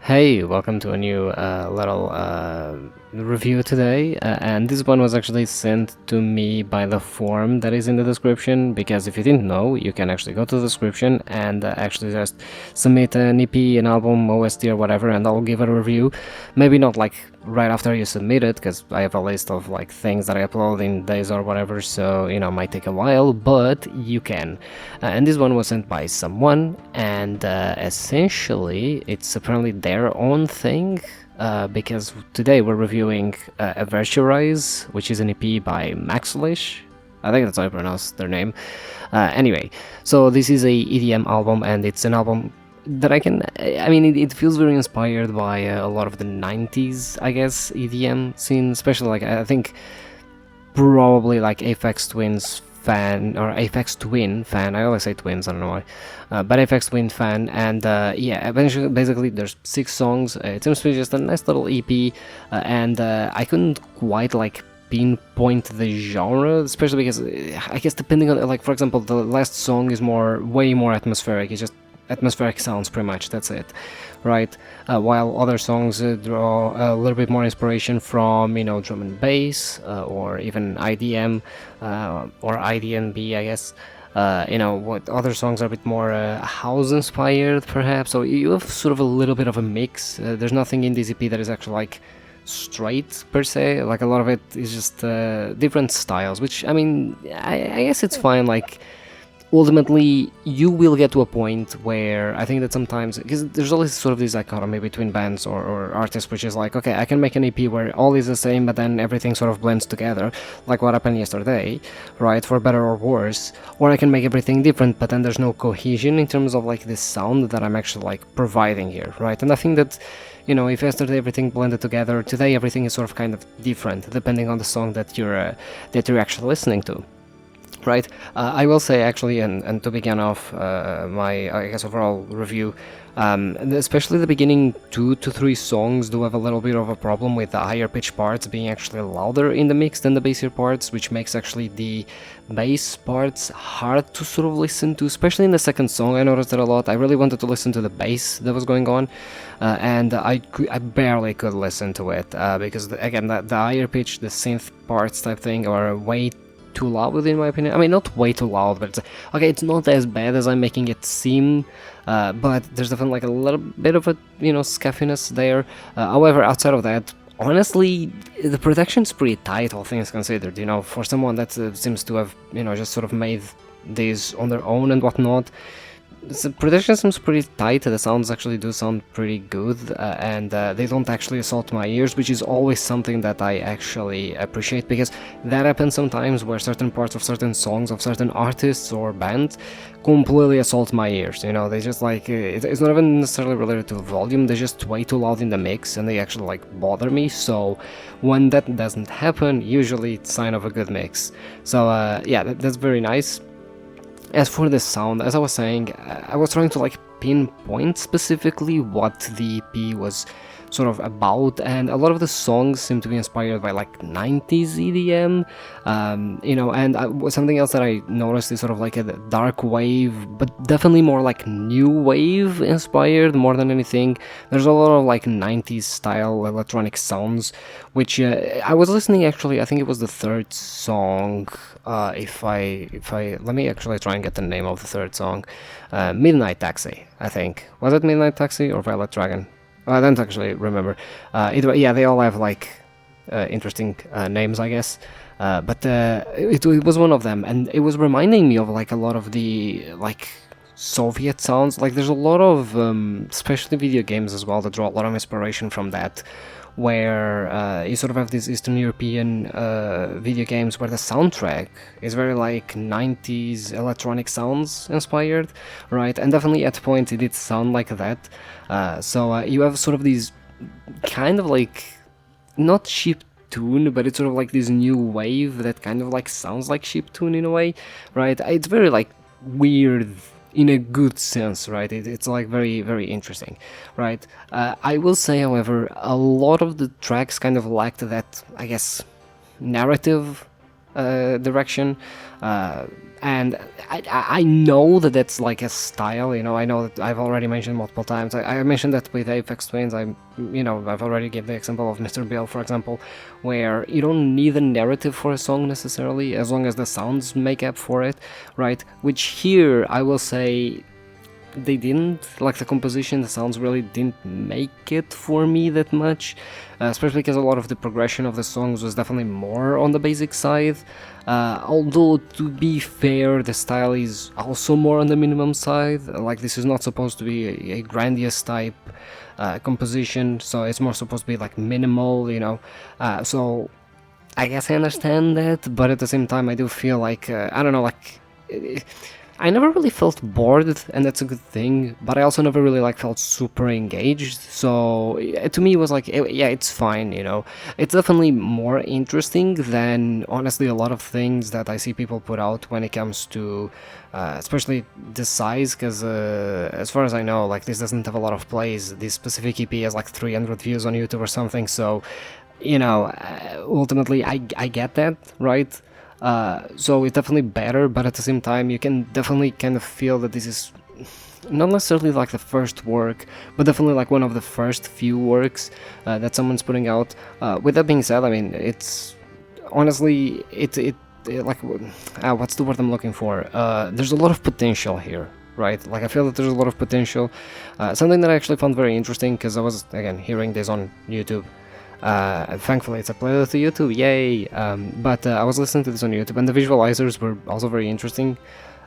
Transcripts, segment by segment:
Hey, welcome to a new little review today, and this one was actually sent to me by the form that is in the description, because if you didn't know, you can actually go to the description and actually just submit an EP, an album, OST or whatever, and I'll give it a review. Maybe not like right after you submit it, because I have a list of like things that I upload in days or whatever, so might take a while, but you can. And this one was sent by someone, and essentially it's apparently their own thing, because today we're reviewing Averturize, which is an EP by Maxlish. I think that's how I pronounce their name. Anyway, so this is a EDM album, and it's an album that it feels very inspired by a lot of the 90s, I guess, EDM scene, especially like, I think, probably like Aphex Twin's fan, or Aphex Twin fan, I always say twins, I don't know why, but Aphex Twin fan, and yeah, eventually, basically there's 6 songs, it seems to be just a nice little EP, and I couldn't quite like pinpoint the genre, especially because I guess depending on, like, for example, the last song is way more atmospheric, it's just atmospheric sounds pretty much, that's it, right? While other songs draw a little bit more inspiration from, drum and bass, or even IDM, or IDNB, I guess. What other songs are a bit more house inspired, perhaps, so you have sort of a little bit of a mix. There's nothing in this EP that is actually like straight per se, like a lot of it is just different styles, which I guess it's fine. Like, ultimately you will get to a point where I think that sometimes, because there's always sort of this dichotomy between bands or artists, which is like, okay, I can make an EP where all is the same but then everything sort of blends together, like what happened yesterday, right, for better or worse, or I can make everything different but then there's no cohesion in terms of like this sound that I'm actually like providing here, right? And I think that, if yesterday everything blended together, today everything is sort of kind of different depending on the song that you're actually listening to. Right, I will say actually, and to begin off my, I guess, overall review, especially the beginning 2 to 3 songs do have a little bit of a problem with the higher pitch parts being actually louder in the mix than the bassier parts, which makes actually the bass parts hard to sort of listen to, especially in the second song. I noticed that a lot. I really wanted to listen to the bass that was going on, and I barely could listen to it, because again, the higher pitch, the synth parts type thing are way too loud in my opinion. I mean, not way too loud, but it's not as bad as I'm making it seem, but there's definitely like a little bit of a scuffiness there. However, outside of that, honestly, the production's pretty tight, all things considered. For someone that seems to have just sort of made these on their own and whatnot, the production seems pretty tight. The sounds actually do sound pretty good, and they don't actually assault my ears, which is always something that I actually appreciate, because that happens sometimes where certain parts of certain songs of certain artists or bands completely assault my ears. They just like, it's not even necessarily related to volume, they're just way too loud in the mix and they actually like bother me. So when that doesn't happen, usually it's a sign of a good mix. So yeah, that's very nice. As for the sound, as I was saying, I was trying to like pinpoint specifically what the EP was sort of about, and a lot of the songs seem to be inspired by like 90s EDM, and something else that I noticed is sort of like a dark wave, but definitely more like new wave inspired more than anything. There's a lot of like 90s style electronic sounds, which I was listening, actually, I think it was the third song, if I let me actually try and get the name of the third song. Midnight Taxi, I think. Was it Midnight Taxi or Violet Dragon? I don't actually remember. Either way, yeah, they all have like interesting names, I guess. But it was one of them, and it was reminding me of like a lot of the like Soviet sounds. Like there's a lot of, especially video games as well, that draw a lot of inspiration from that, where you sort of have these Eastern European video games where the soundtrack is very like 90s electronic sounds inspired, right? And definitely at point it did sound like that. So you have sort of these kind of like, not cheap tune, but it's sort of like this new wave that kind of like sounds like chip tune in a way, right? It's very like weird in a good sense, right? It's like very, very interesting, right? I will say, however, a lot of the tracks kind of lacked that, I guess, narrative direction. And I know that that's like a style, you know. I know that I've already mentioned multiple times. I mentioned that with Apex Twins. I've already given the example of Mr. Bill, for example, where you don't need a narrative for a song necessarily, as long as the sounds make up for it, right? Which here I will say they didn't. Like, the composition, the sounds really didn't make it for me that much, especially because a lot of the progression of the songs was definitely more on the basic side, although to be fair, the style is also more on the minimum side. Like, this is not supposed to be a grandiose type composition, so it's more supposed to be like minimal, you know. So I guess I understand that, but at the same time I do feel like, I don't know, like, I never really felt bored, and that's a good thing, but I also never really like felt super engaged. So to me it was like, yeah, it's fine, you know. It's definitely more interesting than honestly a lot of things that I see people put out when it comes to especially the size, because as far as I know, like, this doesn't have a lot of plays. This specific EP has like 300 views on YouTube or something, so, you know, ultimately I get that, right? So it's definitely better, but at the same time you can definitely kind of feel that this is not necessarily like the first work, but definitely like one of the first few works that someone's putting out. With that being said, I mean, it's honestly, it like, what's the word I'm looking for? There's a lot of potential here, right? Like, I feel that there's a lot of potential. Something that I actually found very interesting, because I was, again, hearing this on YouTube. Thankfully it's uploaded to YouTube, yay! But I was listening to this on YouTube, and the visualizers were also very interesting.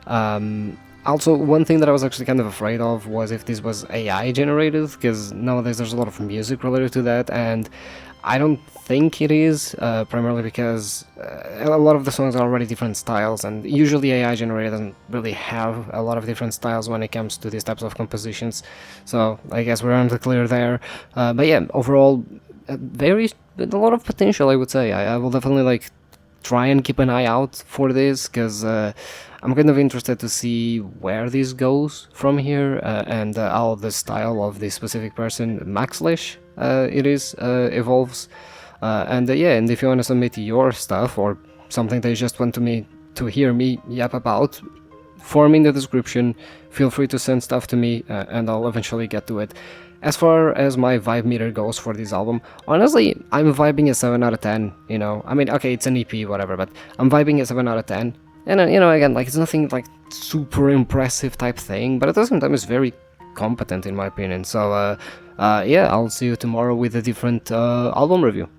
Also, one thing that I was actually kind of afraid of was if this was AI generated, because nowadays there's a lot of music related to that, and I don't think it is, primarily because a lot of the songs are already different styles, and usually AI generated doesn't really have a lot of different styles when it comes to these types of compositions, so I guess we're on the clear there. But yeah, overall, a lot of potential, I would say. I will definitely like try and keep an eye out for this, because I'm kind of interested to see where this goes from here, and how the style of this specific person, Maxlish, evolves. And yeah, and if you want to submit your stuff or something that you just want to hear me yap about, form in the description. Feel free to send stuff to me, and I'll eventually get to it. As far as my vibe meter goes for this album, honestly, I'm vibing a 7 out of 10, you know. I mean, okay, it's an EP, whatever, but I'm vibing a 7 out of 10. And, you know, again, like, it's nothing, like, super impressive type thing, but at the same time, it's very competent, in my opinion. So, yeah, I'll see you tomorrow with a different album review.